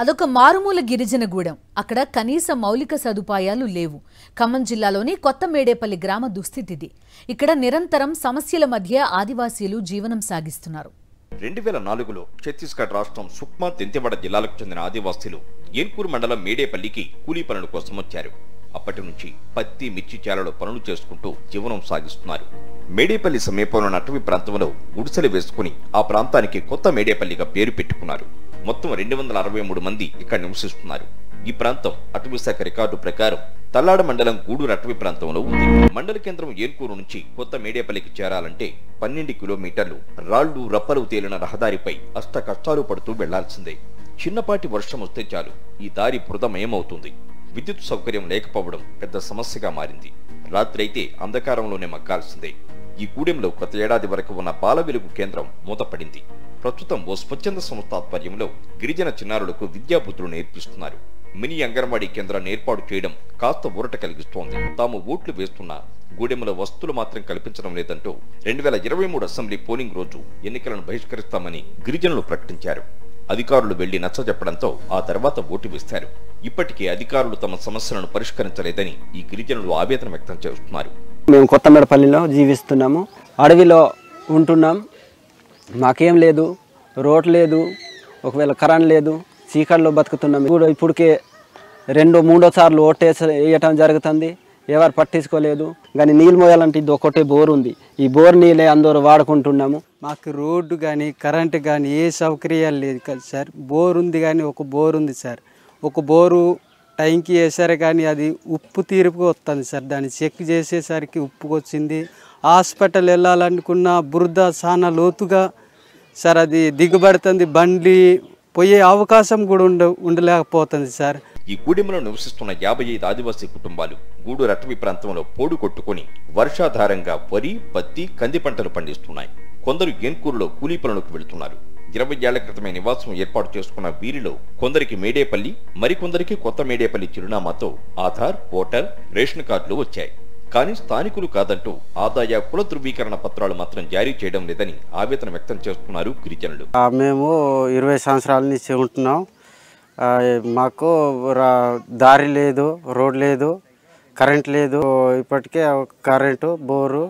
అదొక మారుమూల గిరిజన గూడెం. అక్కడ కనీస మౌలిక సదుపాయాలు లేవు. ఖమ్మం జిల్లాలోని కొత్త మేడేపల్లి గ్రామ దుస్థితిది. ఇక్కడ నిరంతరం సమస్యల మధ్య ఆదివాసీలు జీవనం సాగిస్తున్నారు. 2004లో ఛత్తీస్గఢ్ రాష్ట్రం సుక్మా దెంతెవాడ జిల్లాలకు చెందిన ఆదివాసీలు ఏన్కూరు మండలం మేడేపల్లికి కూలీ పనుల కోసం వచ్చారు. అప్పటి నుంచి పత్తి మిర్చి చేలలో పనులు చేసుకుంటూ జీవనం సాగిస్తున్నారు. మేడేపల్లి సమీపంలోని అటవీ ప్రాంతంలో గుడిసెలు వేసుకుని ఆ ప్రాంతానికి కొత్త మేడేపల్లిగా పేరు పెట్టుకున్నారు. మొత్తం 263 మంది ఇక్కడ నివసిస్తున్నారు. ఈ ప్రాంతం అటవీ శాఖ రికార్డు ప్రకారం తల్లాడ మండలం గూడూరు అటవీ ప్రాంతంలో ఉంది. మండల కేంద్రం ఏన్కూరు నుంచి కొత్త మేడేపల్లికి చేరాలంటే 12 కిలోమీటర్లు రాళ్లు రప్పలు తేలిన రహదారిపై అష్ట కష్టాలు పడుతూ వెళ్లాల్సిందే. చిన్నపాటి వర్షం వస్తే చాలు ఈ దారి బృదమయమవుతుంది. విద్యుత్ సౌకర్యం లేకపోవడం పెద్ద సమస్యగా మారింది. రాత్రైతే అంధకారంలోనే మగ్గాల్సిందే. ఈ గూడెంలో గత ఏడాది వరకు ఉన్న బాల వెలుగు కేంద్రం మూతపడింది. ప్రస్తుతం ఓ స్వచ్ఛంద సంస్థ ఆధ్వర్యంలో గిరిజన చిన్నారులకు విద్యాబుద్ధులు నేర్పిస్తున్నారు. మినీ అంగన్వాడీ కేంద్రాన్ని ఏర్పాటు చేయడం కాస్త ఊరట కలిగిస్తోంది. తాము ఓట్లు వేస్తున్నా గూడెంలో వస్తువులు మాత్రం కల్పించడం లేదంటూ 2023 అసెంబ్లీ పోలింగ్ రోజు ఎన్నికలను బహిష్కరిస్తామని గిరిజనులు ప్రకటించారు. అధికారులు వెళ్లి నచ్చజెప్పడంతో ఆ తర్వాత ఓటు వేస్తారు. ఇప్పటికే అధికారులు తమ సమస్యలను పరిష్కరించలేదని ఈ గిరిజనులు ఆవేదన వ్యక్తం చేస్తున్నారు. మేము కొత్త మేడపల్లిలో జీవిస్తున్నాము. అడవిలో ఉంటున్నాం. మాకేం లేదు, రోడ్ లేదు, ఒకవేళ కరెంట్ లేదు, చీకట్లో బతుకుతున్నాం. ఇప్పటికే 2-3 సార్లు వేయటం జరుగుతుంది. ఎవరు పట్టించుకోలేదు. కానీ నీళ్ళు మోయాలంటే ఇది ఒకటే బోర్ ఉంది. ఈ బోర్ నీళ్ళే అందరూ వాడుకుంటున్నాము. మాకు రోడ్డు కానీ కరెంటు కానీ ఏ సౌకర్యాలు లేదు కదా సార్. బోర్ ఉంది కానీ ఒక బోర్ ఉంది సార్. ఒక బోరు టైంకి వేసారు కానీ అది ఉప్పు తీరుపుగా వస్తుంది సార్. దాన్ని చెక్ చేసేసరికి ఉప్పుకు వచ్చింది. హాస్పిటల్ వెళ్ళాలనుకున్న బురద చాలా లోతుగా సార్ అది దిగుబడుతుంది. బండి పోయే అవకాశం కూడా ఉండలేకపోతుంది సార్. ఈ గూడెంలో నివసిస్తున్న 55 ఆదివాసీ కుటుంబాలు గూడూరు అటవీ ప్రాంతంలో పోడు కొట్టుకుని వర్షాధారంగా వరి, పత్తి, కంది పంటలు పండిస్తున్నాయి. కొందరు ఏన్కూరులో కూలీ పనులకు వెళుతున్నారు. 20 ఏళ్ల క్రితమే నివాసం ఏర్పాటు చేసుకున్న వీరిలో కొందరికి మేడేపల్లి, మరికొందరికి కొత్త మేడేపల్లి చిరునామాతో ఆధార్, ఓటర్, రేషన్ కార్డులు వచ్చాయి. కానీ స్థానికులు కాదంటూ ఆదాయ కుల ధృవీకరణ పత్రాలు మాత్రం జారీ చేయడం లేదని ఆవేదన వ్యక్తం చేస్తున్నారు గిరిజనులు. మేము 20 సంవత్సరాల నుంచి ఉంటున్నాం. మాకు దారి లేదు, రోడ్ లేదు, కరెంట్ లేదు. ఇప్పటికే కరెంటు, బోరు,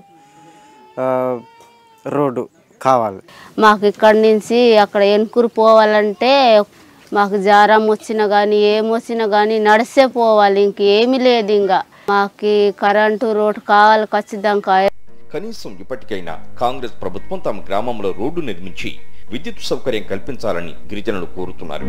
రోడ్డు కావాలి. మాకు ఇక్కడి నుంచి అక్కడ ఏన్కూరు పోవాలంటే మాకు జ్వరం వచ్చినా కానీ ఏమొచ్చినా కానీ నడిసే పోవాలి. ఇంకేమీ లేదు. ఇంకా మాకు కరెంటు, రోడ్డు కావాలి ఖచ్చితంగా. కనీసం ఇప్పటికైనా కాంగ్రెస్ ప్రభుత్వం తమ గ్రామంలో రోడ్డు నిర్మించి విద్యుత్ సౌకర్యం కల్పించాలని గిరిజనులు కోరుతున్నారు.